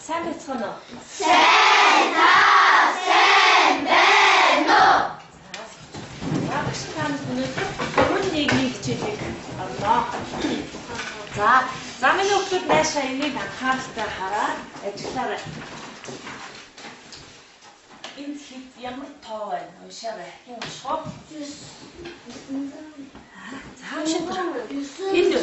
сайн байцгаана уу? Сайн байна уу? За багш танд өнөөдөр 4-1-ийн хичээлийг авлаа. За миний хүүхдүүд наашаа энийг анхааралтай хараад ажиллаарай. Энд хэд ямар тоо байна? Уншаарай. Хин унших. За уншиж. Энд юу?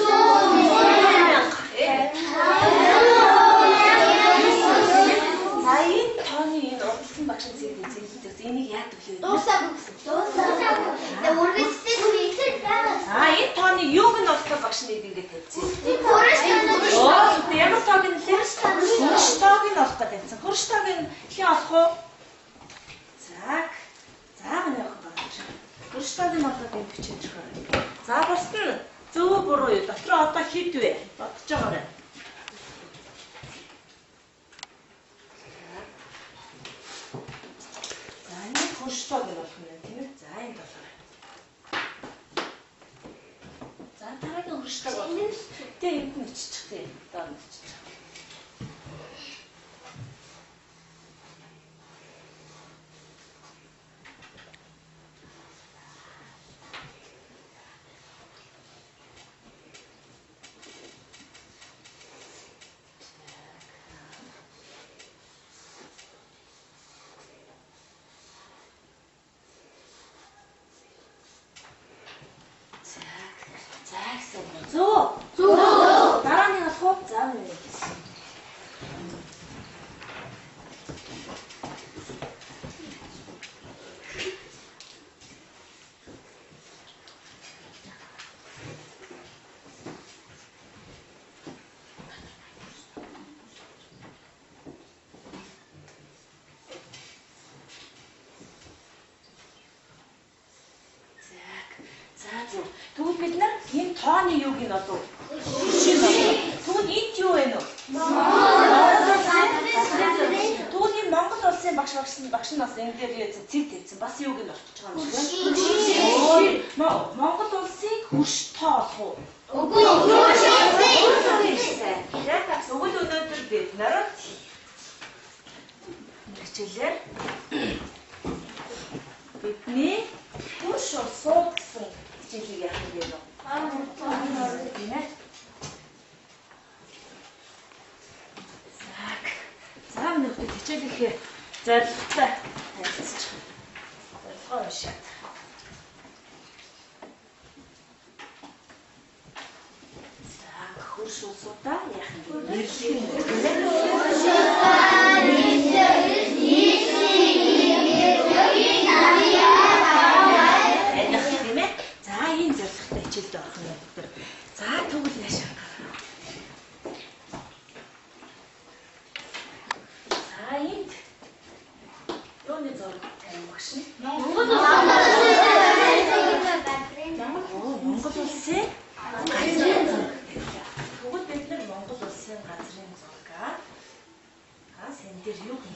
За энэ тооны энэ урдсан багш зэрэг зэглэдэг. Энийг яадаг вэ? Дуусаагүй. Тэгээ үргэлжлээд хийх байгаа. Энэ тооны юуг нь олох багш нэг ингэж тавьчих. Ямар тоог нь лээ? Хурш тоог нь олох гэдэг юм. Хурш тоог нь хэн олох вэ? За миний охин байна. Хурш тоог нь олох гэдэг бичиж өгөө. За бус нь зөв буруу юу? Дотроо одоо хэд вэ? Бодож байгаарай. За энэ хурш тоог нь олох юм тийм ээ. За энд болохоор. За дараагийн хурш тоог олох. Тэ энд нь иччих тийм. Доор нь иччих. Зөө. Дараагийн алхав зам нэ. Тэгвэл бид нар энэ тооны юуг нь одоо тэгвэл энд юу вэ нөө? Тэгвэл энэ Монгол улсын багш нь бас энэ дээр цэг тавьсан. Бас юуг нь орчиж байгаа юм шиг байна. Монгол улсын хурш тоо олох уу? Үгүй ээ. Яг зөвхөн өнөөдөр бид нарт хичээлээр бидний хурш улсууд гэсэн хичээлийг яах вэ нөө? За өнөөдөр хичээлийнхээ зорилготой танилцчих. Зорилгоо уншаад. За хурш улсуудаа яах вэ? Нэрлэх юм. Хичээлд орох юм өдөр. За тэгвэл яашаа. За энд юуны зураг тавих багш нь? Монгол улсын газрын зураг. Тэгвэл бид нар Монгол улсын газрын зураг. Сэн дээр юу юм бэ?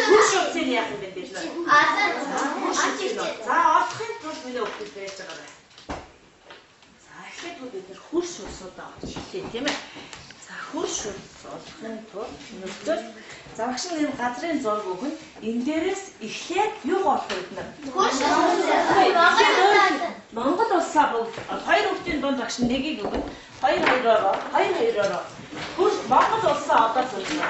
Хурш улсын яах юм бэ бид нар? За олохын тулд миний хүүхэд байж байгаа. За эхлээд бид нар хурш улсуудаа олж эхлэе тийм ээ. За хурш улс олохын тулд өнөөдөр за багш нь энэ газрын зураг өгнө. Энэ дээрээс эхлээд юу олох вэ бид нар? Хурш улс. Монгол улсаа бүгд хоёр хүүхдийн дунд багш нь нэгийг өгнө. 2-2-ороо. Хурш Монгол улсаа одоо зөвлөе.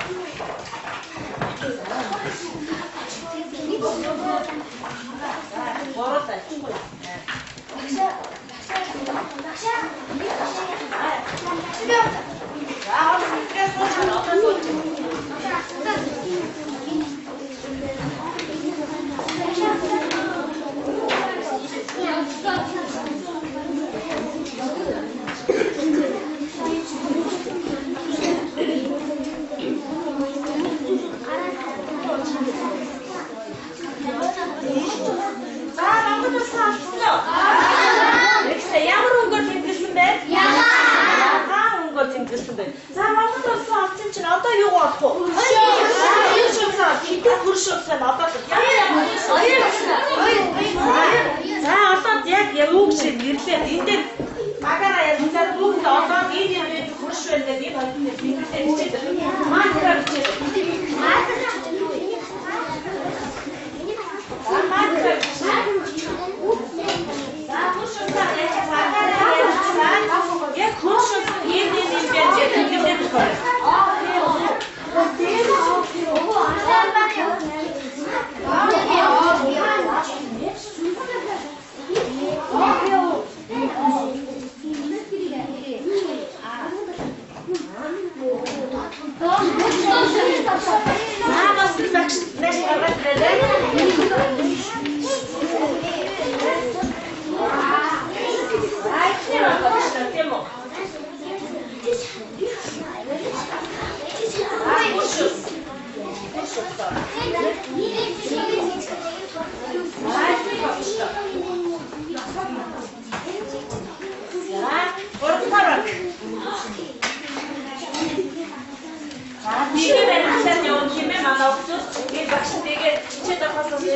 За Монгол улсын олсон чинь одоо юу болох вэ? Хурш улсаа одоо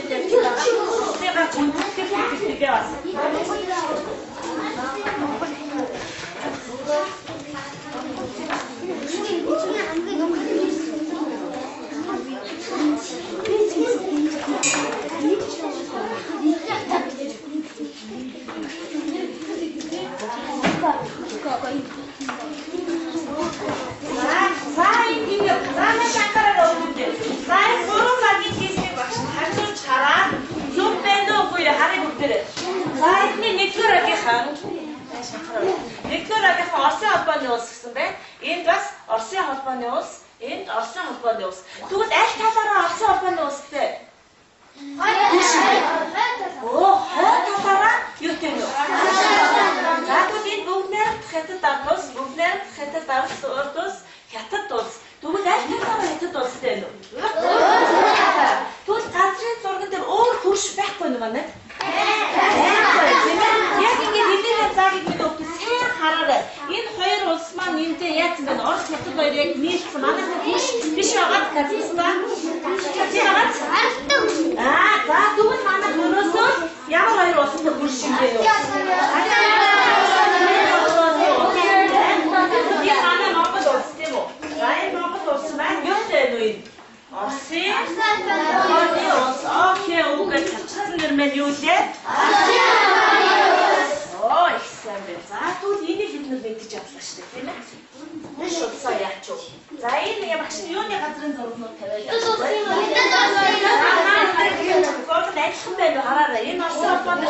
내가 본격적으로 왔어. Энд бас Оросын холбооны улс, энд Оросын холбооны улс. Тэгвэл аль талаараа Оросын холбооны улстэй? Хойд талаараа юутэй нөө? За тэгвэл энэ бүгдээр хятад улс, бүгдээр хятад улс, хятад улс. Тэгвэл аль талаараа хятад улстэй нөө? Тэгвэл газрын зурган дээр өөр хөрш байхгүй нь манай. Яг ингэ хэдийгээр заагийг минь өгөх сайн хараарай. Энэ хоёр улс маань нэмдээ яасан бэ? Орос хятад хоёр яг нийлсэн. Манай хөрш биш байгаа гэсэн ба. За тэгвэл манай хөрөөсөө ямар хоёр улстай хөрш юм бэ юу? Манай Монгол улс тийм үү? Энэ Монгол улс маань юутай нөө энэ? Оросын холбооны улс. Окей, үгээр цацсан нэр маань юу лээ? Их сайн байна. За тэгвэл энийг бид нар мэдчих чадлаа шүү дээ, тийм ээ? Маш удаа яач вэ? За энэ багш нь юуны газрын зургнууд тавиалаа. Гол адилхан байна уу хараарай. Энэ Оросын холбооны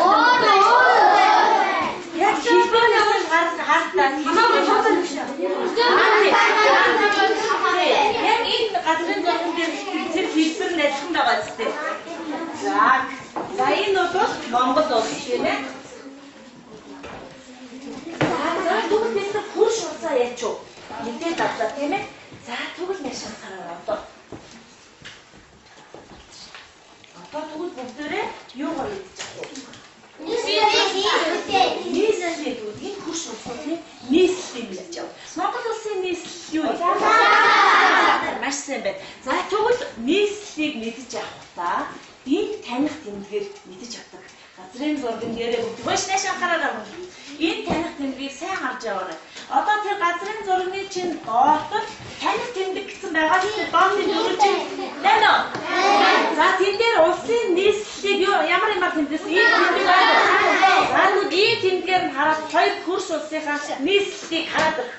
яг хэлбэрийн явж хартаа. Яг энэ газрын зурган дээр тэр хэлбэр нь адилхан байгаа зү. За энэ бол Монгол улс тийм ээ. За тэгвэл бид нар хурш уцаа яач вэ? Мэдээд авлаа тийм ээ. За тэгвэл яаш анхаараа одоо. Одоо тэгвэл бүгдээрээ юугаар идчих вэ? Нийслэл үү? Энэ хурш уцаа тийм нийслэл юм яаж яв. Монгол улсын нийслэл юу вэ? Маш сайн байна. За тэгвэл нийслэлийг мэдэж авах та энэ таних тэмдгээр мэдэж авдаг. Газрын зурган дээрээ бүгд маш анхаараа. Энэ таних тэмдгийг сайн харж яваарай. Одоо тэр газрын зургийн чинь доотод таних тэмдэг гэсэн байгаа чинь доотын дөрөв чинь байна уу? За тэн дээр улсын нийслэлийг ямар тэмдэгсэн? Энэ тэмдэг байна. За нүд ийм тэмдгээр нь хараад хоёр хөрш улсынхаа нийслэлийг хараад байна.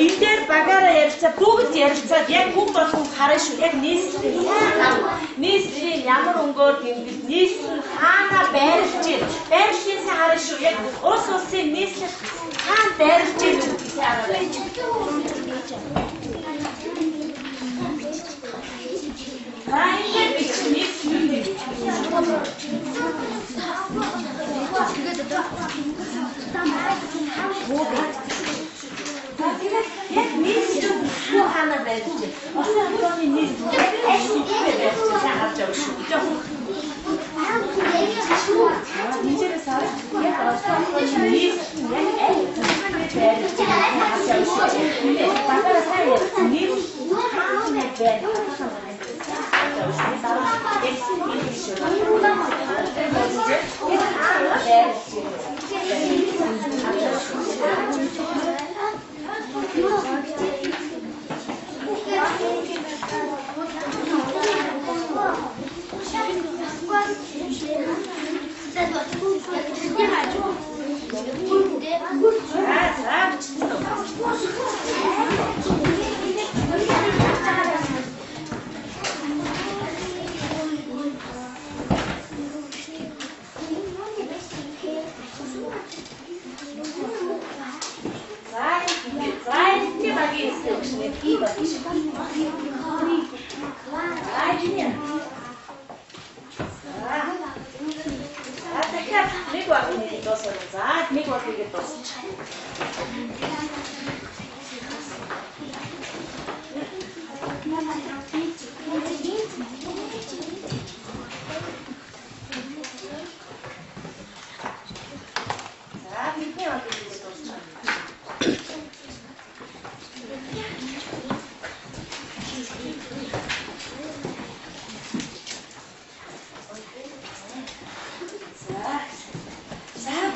Энэ дээр багаараа ярилцаа бүгд ярилцаад яг бүх болгон харна шүү. Яг нийслэлийн нийслэлийн ямар өнгөөр тэмдэг, нийслэл хаана байрлаж байна. Байрлалын харна шүү. Яг улс улсын нийслэл хаана байрлаж байна гэдгийг хараарай. Яг нийслэл хаана байж байна? Оросын холбооны нийслэл аль хэдийн байж байгаа харж байгаа шүү. Нэмээрээс яг Оросын холбооны нийслэл яг аль хэдийн байж байгаа харж байгаа шүү. Багаараа сайн нийслэл хаана байж байна?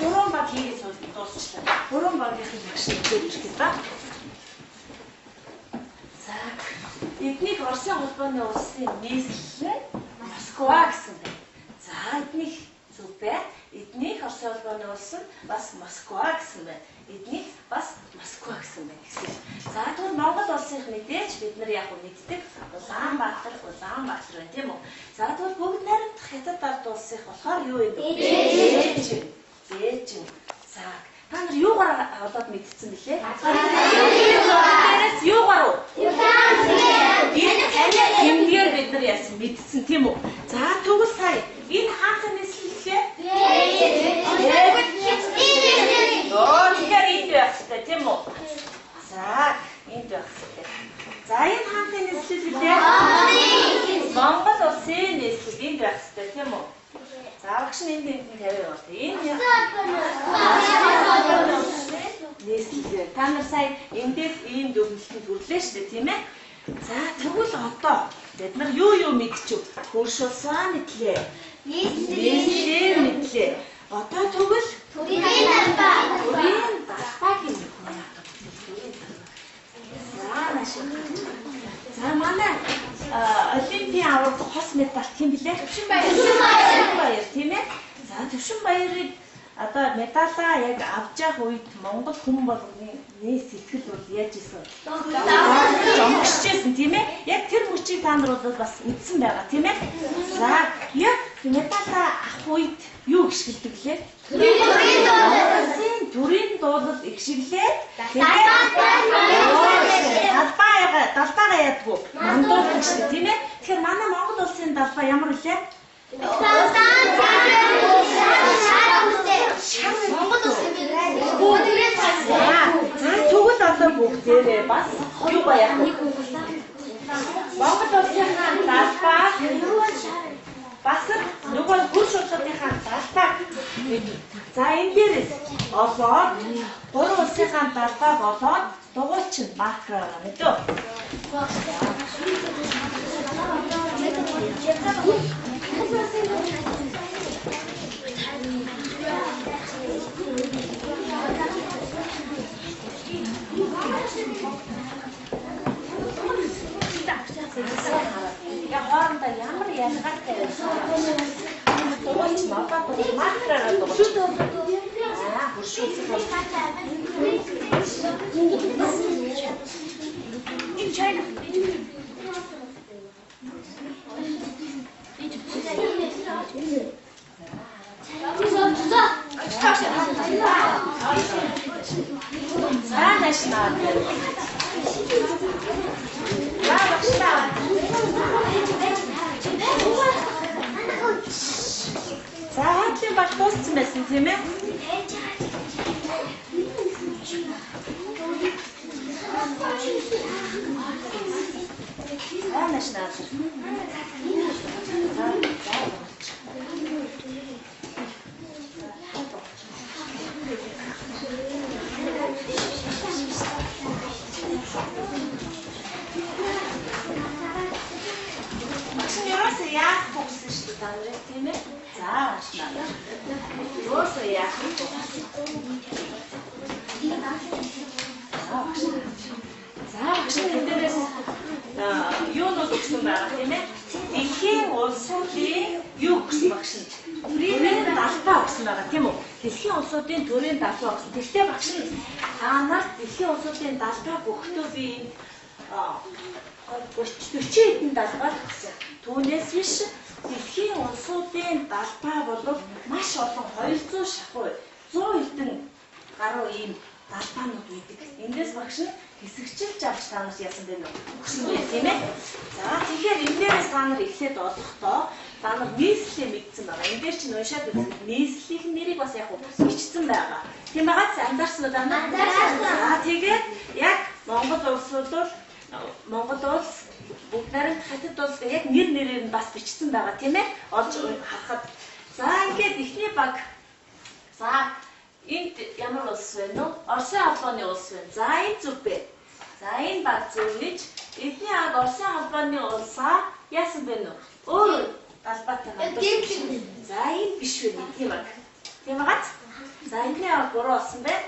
3 баг хийгээд дуусчихлаа. 3 багийн багшийн хэлж байна. За эднийг Оросын холбооны улсын нийслэл Москва гэсэн байна. За эдних зүг бай. Эднийг Оросын холбооны улс нь бас Москва гэсэн байна. Эднийг бас Москва гэсэн байна гэсэн. За тэгвэл Монгол улсынх мэдээж бид нар яг мэддэг Улаанбаатар байна тийм үү? За тэгвэл бүгд найрамдах хятад ард улсынх болохоор юу юм бэ? Зээчин. За та нар юугаар одоо мэдсэн бэлээ? Дээрээс юугаар уу? Эмгээр бид нар яасан мэдсэн тийм үү? За тэгвэл сая энэ хаантай нийслэлээ? Тэгэхээр энд байх хэрэгтэй тийм үү? За энд байх хэрэгтэй. За энэ хаантай нийслэл билээ? Монгол улсын нийслэл энд байх хэрэгтэй тийм үү? За багш нь энд тавиа яваа. Энэ нийслэл. Та нар сая эндээс ийм дүгнэлтэнд хүрлээ шүү дээ тийм ээ? За тэгвэл одоо бид нар юу мэдчихв? Хөрш улсаа мэдлээ. Нийслэлээ мэдлээ. Одоо тэгвэл төрийн далбаа гэх юм. За манай Олимпийн аварга хос медаль хэм билээ? Төвшинбаяр тийм ээ? За Төвшинбаярыг одоо медалаа яг авч явах үед Монгол хүн болгоны нийс сэтгэл бол яаж исэн? Жомгшижсэн тийм ээ? Яг тэр мөчийг та нар бол бас үтсэн байгаа тийм ээ? За яг медалаа авах үед юу гიშгэлдэг лээ? Төрийн дуулал игшиглээд далбаагаа ядгүй мандуулдаг шүү тийм ээ? Тэгэхээр манай Монгол улсын далбаа ямар вүлээ? Монгол улсын за тэгвэл одоо бүгдээрээ бас юу баяах вэ? Монгол улсын далбаа бас нөгөө хөрш улсуудынхаа далбаа за энэ дээрээс олоод 3 улсынхаа далбааг олоод дугуйчин макро мэдөө. Я хоорондоо ямар ялгаатай байсан. Дугуйч мапа макраар дугуйч. Хуршуулсан бол. Энэ чайна. За хаадлын баг дууссан байсан тийм ээ? Нашнаа. Яасан яах гэсэн шүү дээ таарэ тийм ээ? За ашнаа. Юусоо яах вэ? За тэднээс юу нь өгсөн байгаа тийм ээ? Дэлхийн улсуудын юу гэсэн багш нь? Төрийн далбаа гэсэн байгаа тийм үү? Дэлхийн улсуудын төрийн далбаа гэсэн. Тэгтээ багш нь та нарт дэлхийн улсуудын далбаа өгөхдөө би энэ 40 хэдэн далбаа гэсэн. Түүнээс биш дэлхийн улсуудын далбаа бол маш олон 200 шахуу 100 хэдэн гаруй ийм далбаанууд байдаг. Эндээс багш нь хэсэгчилж авч та нарт яасан бэ нэ? Өгсөн байх тийм ээ. За тэгэхээр эндээс та нар эхлээд олохдоо та нар нийслэлээ мэдсэн байгаа. Энд дээр чинь уншаад үзсэн. Нийслэлийн нэрийг бас яг бичсэн байгаа. Тийм байгаа ч анзаарсан уу даа? За тэгээд яг Монгол улс бүгд нарийн хатад улс яг нэрээр нь бас бичсэн байгаа тийм ээ. Олж харахад. За ингээд эхний баг. За энд ямар улс вэ нөө? Оросын холбооны улс вэ? За энэ зүг бэ. За энэ баг зөвлөж эдний аг Оросын холбооны улсаа яасан бэ нөө? Өөр далбаатай гадуур. За энэ биш вэ тийм баг. Тийм багт. За За эдний буруу болсон байна.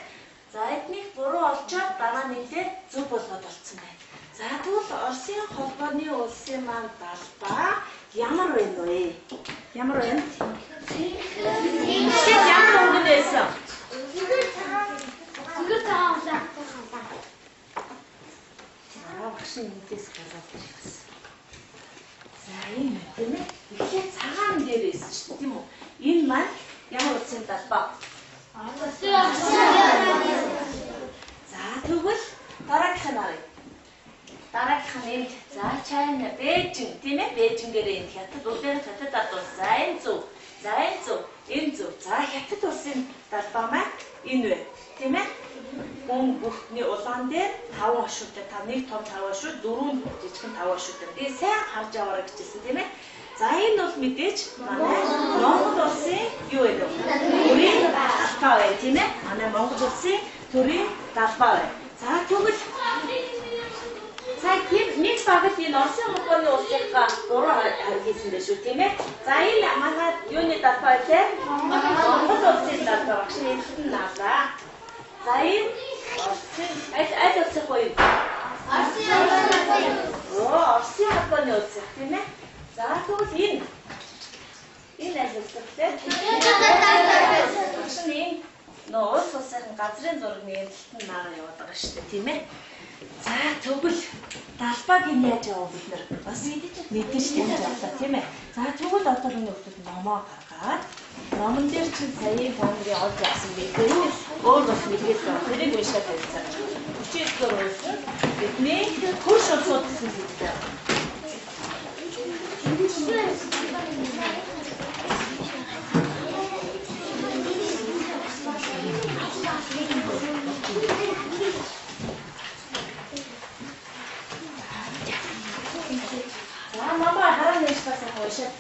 За эднийг буруу олчоод дараа нийлээд зөв болгоод олцсон байна. За тэгвэл Оросын холбооны улсын маань далбаа ямар байна вэ? Ямар байна? Чи ямар өнгөнд байсан? Зүгээр таавал. Багш нэгээс гараад ирсэн. За энэ тийм ээ. Эхлээд цагаан дээр байсан шүү дээ тийм үү? Энэ маань ямар улсын далбаа? За тэгвэл дараагийнх нь харъя. Дараагийнх нь энд за Чайна, Бээжин тийм ээ? Бээжингээр энэ хятад улсын хятад ард улс. За энэ зөв. За энэ зөв. Энэ зөв. За хятад улсын далбаа маань энэ вэ? Тийм ээ? Гүн бүхний улаан дээр 5 хошуутай, нэг том 5 хошуу, 4 жижигхэн 5 хошуутай. Тэгээ сайн харж аваарай гэжсэн тийм ээ. За энэ бол мэдээж манай Монгол улсын юу вэ? Төрийн далбаа бай тийм ээ. Манай Монгол улсын төрийн далбаа бай. За тэгвэл цаг нэг багт энэ Оросын холбооны улсынхаа буруу хийсэн дээ шүү тийм ээ. За энэ манай юуны далбаа те? Монгол улсын далбаа багш нэлээд наалаа. За энэ аль улсын гоё? Оросын холбооны улсын тийм ээ. За тэгвэл энэ аль улсын те? Багш энэ улс улсын газрын зургийн нээлттэй наа яваад байгаа шүү дээ тийм ээ. За тэгвэл далбааг нь яаж яваа бид нар бас мэдээж тийм явлаа тийм ээ. За тэгвэл одоо энэ хүмүүс номоо гаргаад номон дээр чинь саяын фондын олж авсан мэдээ өөр бас мэдээд байна. Тэрийг уншаад байсан. Өчигдөр уншсан. Бидний хурш олцоод гэсэн зүйлтэй. Мама хараа нэг басаа хойшоод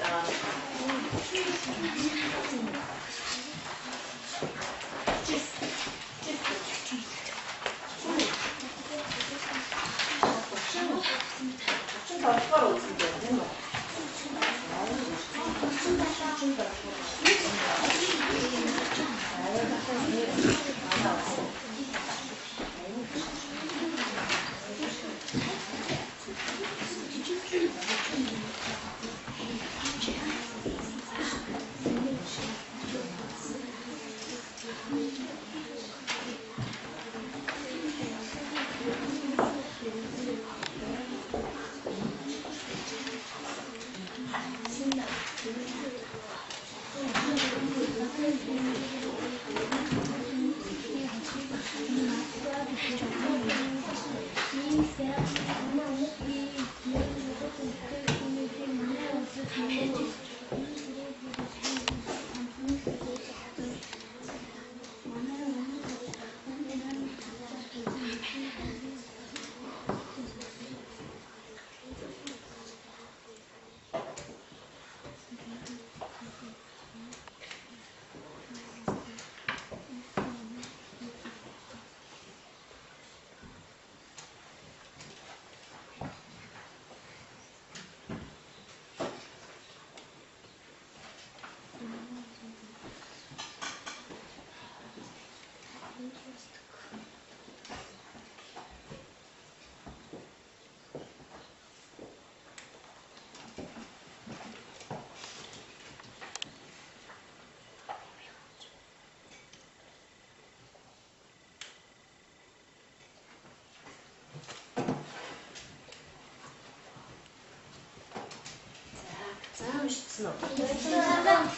уншсан уу?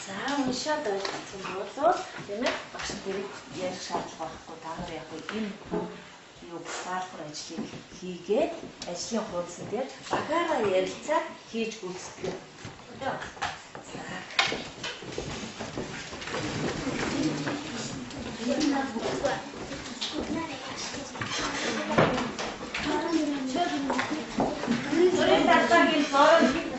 За уншаад ойлгосон бол тийм ээ багш нэрийг ярих шаардлага байхгүй та нар яг энэ юу салбар ажлыг хийгээд ажлын хуудсан дээр багаараа ярилцаад хийж гүйцэтгэв. Төрийн талбайгийн зураг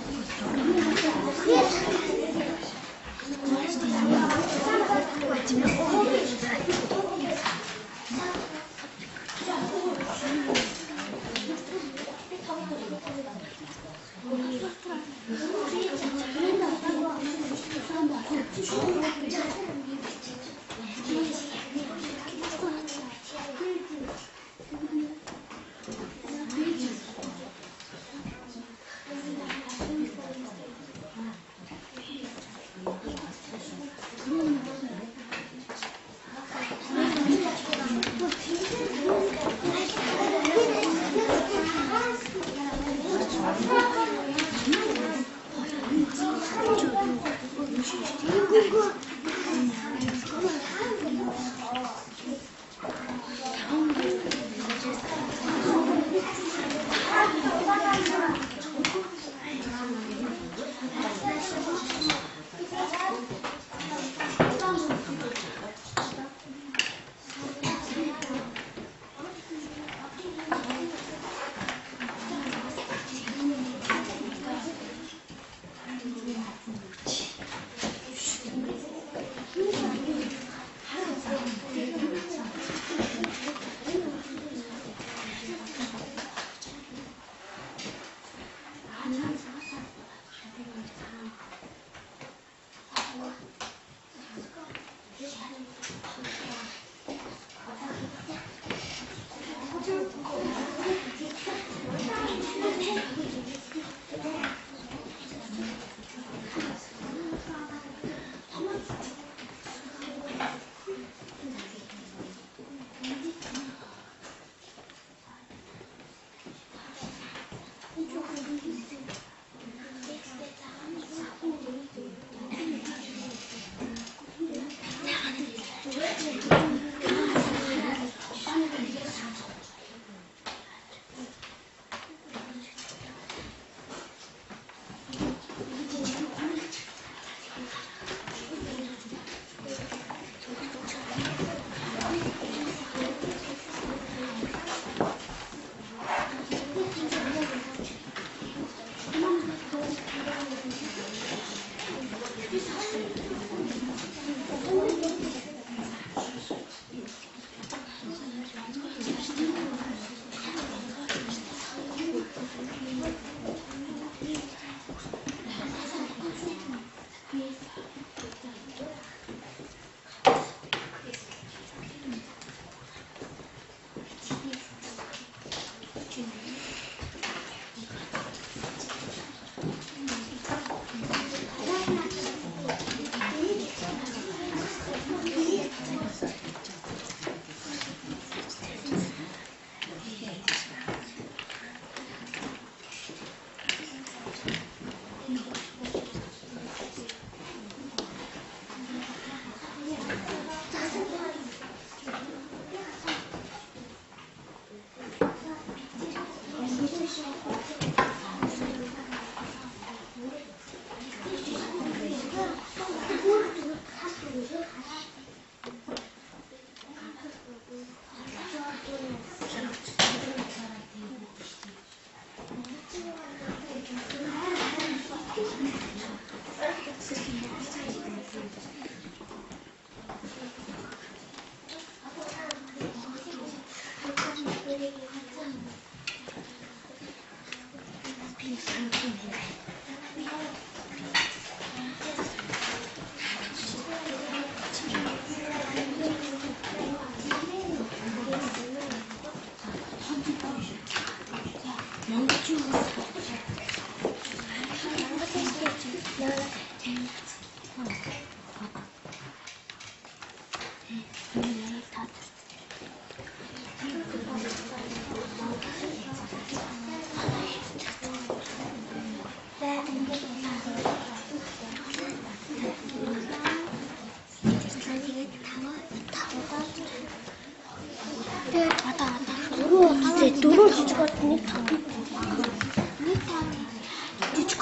도로 지주 같으니 지주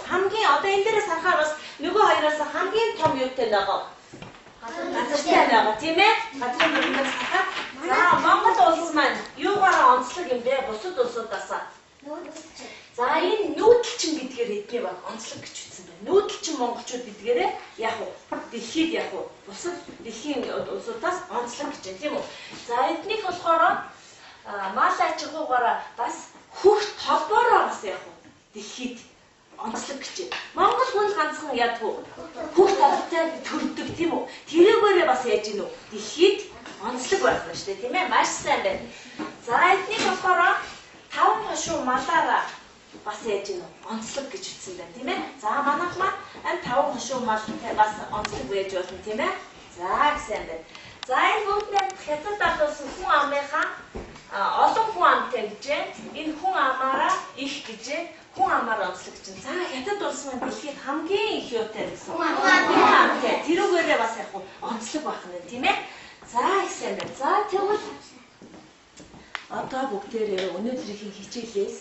хамгийн одоо энэ дээрээс харахаар бас нөгөө хоёроос хамгийн том юутай байгаа. Газартай байгаа тийм ээ? Газрын нурмаас харахад за Монгол улс маань юугаараа онцлог юм бэ? Бусад улсуудаас. За энэ нүүдэлчин гэдгээр эдний баг онцлог гэж үтсэн байна. Нүүдэлчин монголчууд эдгээрээ яг уу дэлхийд яг уу бусад дэлхийн улсуудаас онцлог гэж байна тийм үү? За эднийх болохоор мал аж ахуйгаараа бас хөхт холбоороо бас яг уу дэлхийд онцлог гэж байна. Монгол хүн ганцхан ядгүй хөхт холбоотой төрдөг тийм үү? Тэрүүгээрээ бас яаж гинүү дэлхийд онцлог байх нь шүү дээ тийм ээ? Маш сайн байна. За эднийх болохоор таван хошуу малаараа бас яаж гинүү онцлог гэж үтсэн байна тийм ээ? За манайх маань энэ таван хошуу малтай бас онцлог байж болно тийм ээ? За гэсэн байна. За энэ бүгдээр хятад датуулсан хүн амынхаа олон хүн амтай гэжээ. Энэ хүн амаараа их гэжээ. Хүн амаараа онцлог гэж. За хятад улс маань дэлхийд хамгийн их юутай гэсэн. Хүн амтай. Тэрүүгээрээ бас яг онцлог байх нь тийм ээ? За гэсэн байна. За тэгвэл одоо бүгдээрээ өнөөдрийн хичээлээс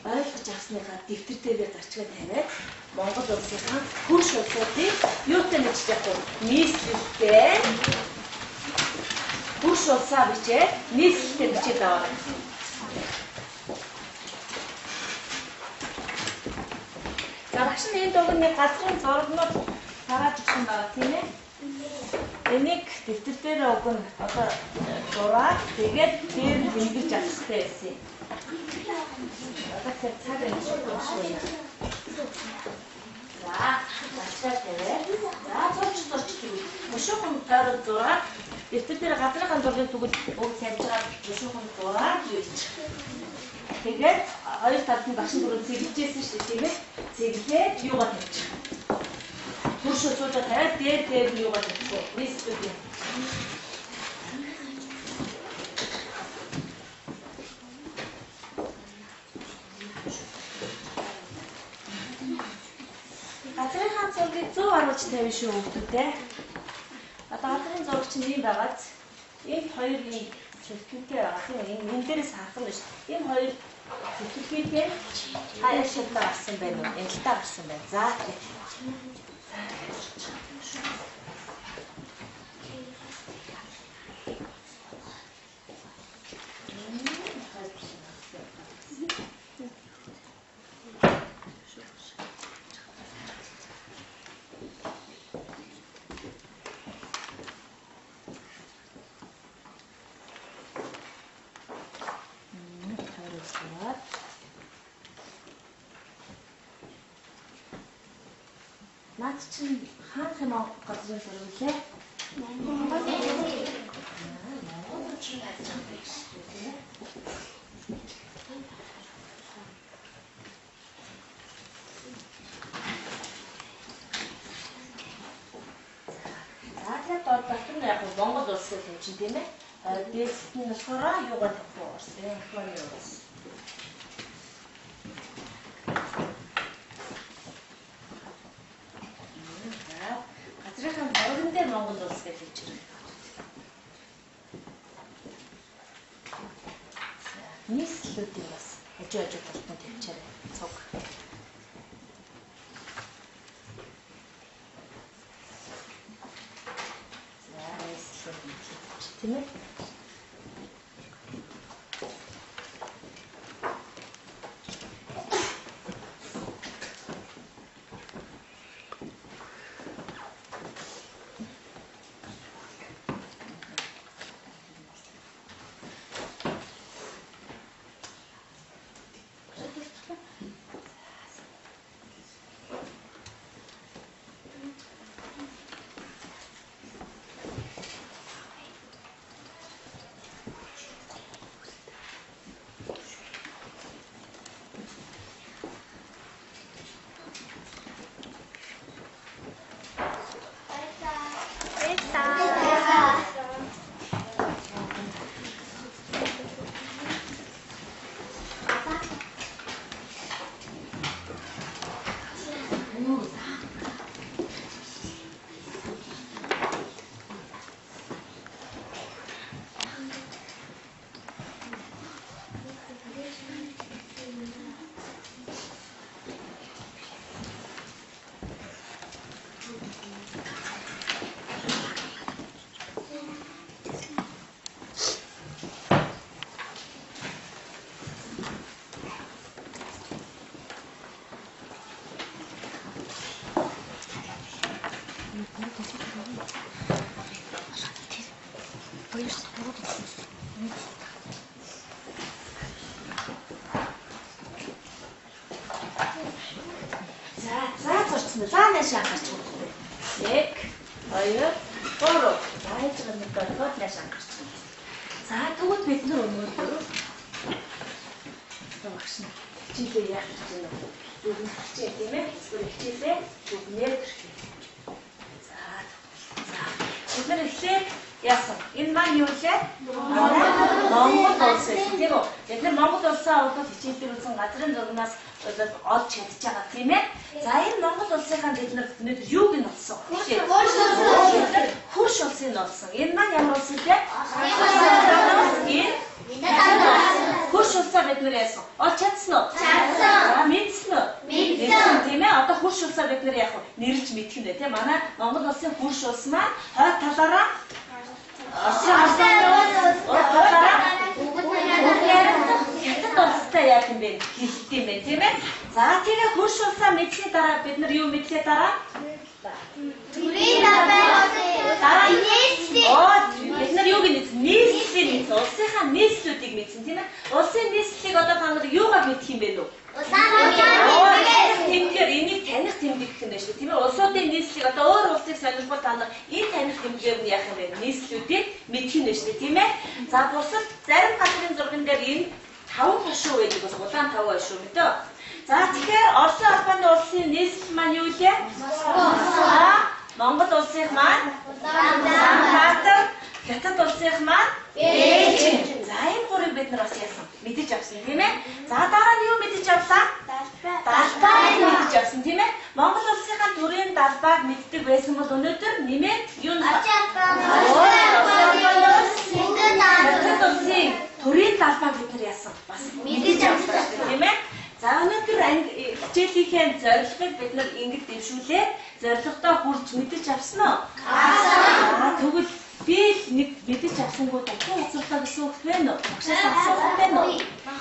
ойлгож авсныхаа дэвтэр дээрээ зарчгаа тавиад Монгол улсынхаа хөрш улсуудын юутай нэгжтэй яг нийслэлтэй хөрш улсаа бичээд нийслэлтэй бичээд аваа. Гарагч нь энэ дугны газрын зургнууд хараад өгсөн байгаа тийм ээ? Энийг дэвтэр дээр өгөн одоо зураад тэгээд дээр бэлгэж авах хэрэгтэй байсан. Одоо цаг энэ. За, бачаа тавиа. За, цогч тэгвэл өшөөхөн тойрог зураад дэвтэр дээр газрынхаа зургийг тэгвэл өг тавьж байгаа өшөөхөн зураад юуч. Тэгээд хоёр талд нь багшин дөрөв цэглэжсэн шүү дээ тийм ээ? Цэглээд юугаа тавьчих. Хөрш усуудаа тавиад дээр юугаа тавьчих. Нийслэл юм. Газрынхаа зургийг 100 оруулж тавина шүү хүүхдүүдээ. Одоо газрын зураг чинь ийм байгааз энэ хоёрын цэлтгүүтэй байгаа тийм ээ. Энэ дээрээс харах нь шүү. Энэ хоёр цэлтгүүтэй хаяа шилдэ гарсан байна уу? Яналтаа гарсан байна. За тийм. Наад чинь хаан хэмээн газрын зураг үлээ. Монгол улс гэж юм чинь тийм ээ. Дээшд нь болохоор юугаар тавих вэ? Инфлюенс юус. Газрынхаа зурган дээр Монгол улс гэж хэлж байгаа. Нийслэлүүдийн бас хажуу талтанд тавьчаарай. Цуг. Тийм ээ. За зурцсан. За нааш ангарч үзье. 1 2 3. За яаж нэг долоод нааш ангарч үзье. За тэгвэл бид нар өнөөдөр багшна. Хичээлээ яах гэж байна вэ? Дүгнэх хичээл тийм ээ. Зүгээр хичээлээ дүгнээд ирэх. За. Бид нар эхлээд яасан. Энэ маань юу вэ? Монгол улс тийм үү? Бид нар Монгол улсаа удаа хичээлээр үзсэн газрын зургаас олж чадж байгаа тийм ээ. За энэ Монгол улсынхаа бид нар өнөөдөр юуг нь олсон? Хурш улсыг нь олсон. Энэ маань ямар улс вэ? Хурш улсаа бид нар яасан? Олж чадсан уу? Чадсан. Мэдсэн үү? Мэдсэн тийм ээ. Одоо хурш улсаа бид нар яах вэ? Нэрлж мэдэх юм байна тийм. Манай Монгол улсын хурш улс маань хойд талаараа хятад улстай яах юм бэ? Хэлдэг юм байна тийм ээ. За тэгээ хурш улсаа мэдсэний дараа бид нар юу мэдлээ дараа? Төрийн дараа бид нар юуг мэдсэн? Нийслэлийг мэдсэн. Улсынхаа нийслэлүүдийг мэдсэн тийм ээ. Улсын нийслэлийг одоо та нар юугаар мэдэх юм бэ нүү? Тэмдгээр энийг таних тэмдэг гэх юм байна шүү тийм ээ. Улсуудын нийслэлийг одоо өөр улсыг сонирхол та нар энэ таних тэмдгээр нь яах юм бэ? Нийслэлүүдийг мэдэх юм байна шүү тийм ээ. За бусад зарим газрын зурган дээр энэ 5 хошуу байдаг бас улаан 5 хошуу мэдээ. За тэгэхээр Оросын албаны улсын нийслэл маань юу вэ? Монгол улсынх маань Улаанбаатар, Хятад улсынх маань Бээжин. За энэ гурыг бид нар бас яасан мэдэж авсан тийм ээ. За дараа нь юу мэдэж авлаа? Далбааг мэдэж авсан тийм ээ. Монгол улсынхаа төрийн далбааг мэддэг байсан бол өнөөдөр нэмээд юу нэ? Хятад улсын төрийн далбааг бид нар яасан бас мэдэж авсан тийм ээ. За өнөөдөр хичээлийнхээ зорилгыг бид нар ингэж дэвшүүлээ. Зорилгодоо хүрч мэдэж авсан уу? Авсан. Тэгвэл би нэг мэдэж авсангүй дахин уцалгаа гэсэн үг байна уу? Багшаас асуух байна уу?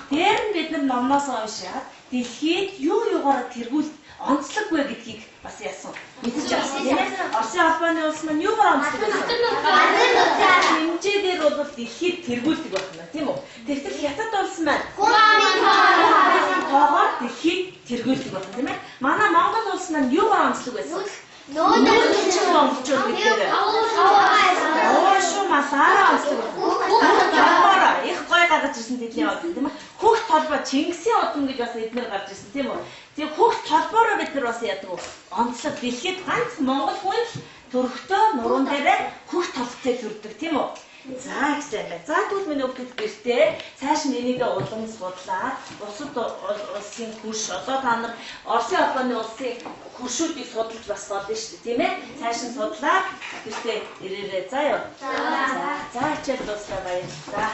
Тэр нь бид нар номноос уншаад дэлхийд юу юугаар тэргүүл онцлог вэ гэдгийг бас яасан мэдэж авсан тийм ээ. Оросын албаны улс маань юугаар онцлог вэ? Хэмжээгээр бол дэлхийд тэргүүлдэг байна тийм үү? Тэгтэл Хятад улс маань тоогоор дэлхийд тэргүүлдэг байна тийм ээ. Манай Монгол улс маань юугаар онцлог байсан? Нөөцчин монголчууд гэдэг. Шүү масаараа онцлог байна. Их гой гаргаж ирсэн тэдний од тийм ээ. Хөх толбоо Чингисийн удам гэж бас эднэр гарч ирсэн тийм үү? Тэг хөх толбоороо бид нар бас яадаг уу? Онцлог дэлхийд ганц монгол хүн л төрхтөө нуруунд дээрээ хөх толцтой төрдөг тийм үү? За гэсэн байна. За тэгвэл миний өгдөг гэртээ цааш нь энийгээ улам судлаад бусад улсын хурш одоо та нар Оросын албаны улсын хуршүүдийг судалж бас болно шүү дээ тийм ээ. Цааш нь судлаад гэртээ ирээрээ заа ёо. За хичээл дуслаа баярлалаа.